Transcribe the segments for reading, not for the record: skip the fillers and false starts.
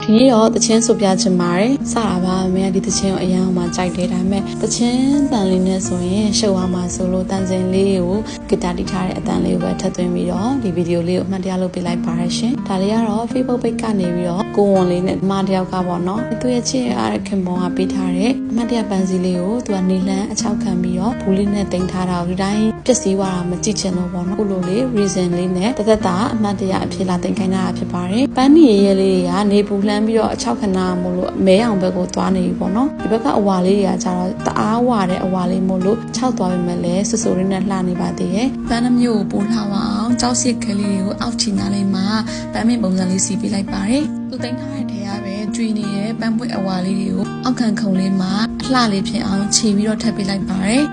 ဒီနေ့တော့တချင်းဆိုပြချင်ပါတယ်စတာပါမင်းကဒီတချင်းကိုအရန်မှကြိုက်တယ်ဒါပေမဲ့တချင်းတန်လေးနဲ့ဆိုရင်ရှုပ်အောင်မှာဆိုလို့တန်စင်လေးကိုဂီတာတီးထားတဲ့အတန်လေးကိုပဲထပ်သွင်းပြီးတော့ဒီဗီဒီယိုလေးကိုအမှတ်တရလုပ်ပေးလိုက်ပါရရှင်ဒါလေးကတော့ Facebook page ကနေပြီးတော့ကိုဝန်လေးနဲ့မတယောက်ကပေါ့နော်သူရဲ့ချစ်ရတဲ့ခင်ပွန်ကပေးထားတဲ့အမှတ်တရပန်းစည်းလေးကိုသူကနေလန်းအချောက်ခံပြီးတော့ဘူးလေးနဲ့တင်ထားတာကိုဒီတိုင်းပျက်စီးသွားတာမကြည့်ချင်လို့ပေါ့နော်ခုလိုလေး reason လေးနဲ့တသက်တာအမှတ်တရအဖြစ်လာတင်ခိုင်းတာဖြစ်ပါတယ်ပန်းနီရဲလေးတွေကနေပူလှမ်းပြီးတော့အချောက်ခဏမို့လို့မဲအောင်ဘက်ကိုသွားနေပြီပေါ့နော်ဒီဘက်ကအဝါလေးတွေကကျတော့တအားဝါတဲ့အဝါလေးမို့လို့ခြောက်သွားပြီမဲ့လဲဆူဆူလေးနဲ့လှနေပါသေးရဲ့ပန်းနှမျိုးကိုပိုးလှအောင်ကြောက်စစ်ကလေးတွေကိုအောက်ချီနာလေးမှာပန်းမင်းပုံစံလေးစီပေးလိုက်ပါတယ်သူတင်ထားတဲ့ထဲကပဲကျွေးနေတဲ့ပန်းပွင့်အဝါလေးတွေကိုအောက်ခံခုံလေးမှာအလှလေးဖြစ်အောင်ခြေပြီးတော့ထပ်ပေးလိုက်ပါတယ်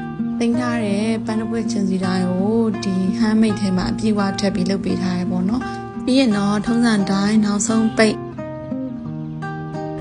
တင်ထားတဲ့ပန်းပွင့်ချင်စီတိုင်းကိုဒီဟမ်းမိတ်ထဲမှာအပြည့်အဝထပ်ပြီးလုပ်ပေးထားရပေါ့နော်ပြီးရင်တော့ထုံးစံတိုင်းနောက်ဆုံးပိတ်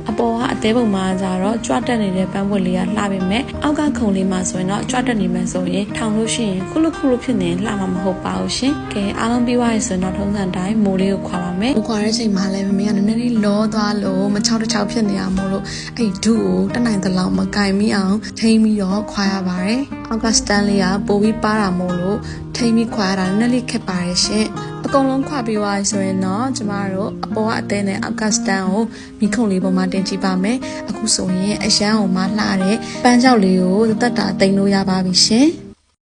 အပေါ်ကအသေးပုံမှာကြတော့ကြွတက်နေတဲ့ပန်းပွက်လေးကလှပေမဲ့အောက်ကခုံလေးမှာဆိုရင်တော့ကြွတက်နေမှဆိုရင်ထောင်လို့ရှိရင်ခုလုဖြစ်နေလှမှာမဟုတ်ပါဘူးရှင်။ကဲအားလုံးပြီးသွားပြီဆိုရင်တော့ထုံးစံတိုင်းမိုးလေးကိုခွာပါမယ်။ခွာတဲ့ချိန်မှာလည်းမမေကနည်းနည်းလေးလောသွားလို့မချောက်တစ်ချောက်ဖြစ်နေရမို့လို့အဲ့ဒုကိုတက်နိုင်သလောက်မကင်မိအောင်ထိန်းပြီးတော့ခွာရပါတယ်။အောက်ကစတန်လေးကပိုပြီးပါတာမို့လို့ထိန်းပြီးခွာရတာနည်းနည်းလေးခက်ပါတယ်ရှင်။အကုန်လုံးခွာပြီးသွားပြီဆိုရင်တော့ကျမတို့အပေါ်ကအသေးနဲ့အောက်ကစတန်ကိုမိခုံလေးပေါ်မှာတင်ကြည့်ပါမယ်အခုဆိုရင်အရန်ကိုမှလှတဲ့ပန်းကြောက်လေးကိုသက်တာတင်လို့ရပါပြီရှင်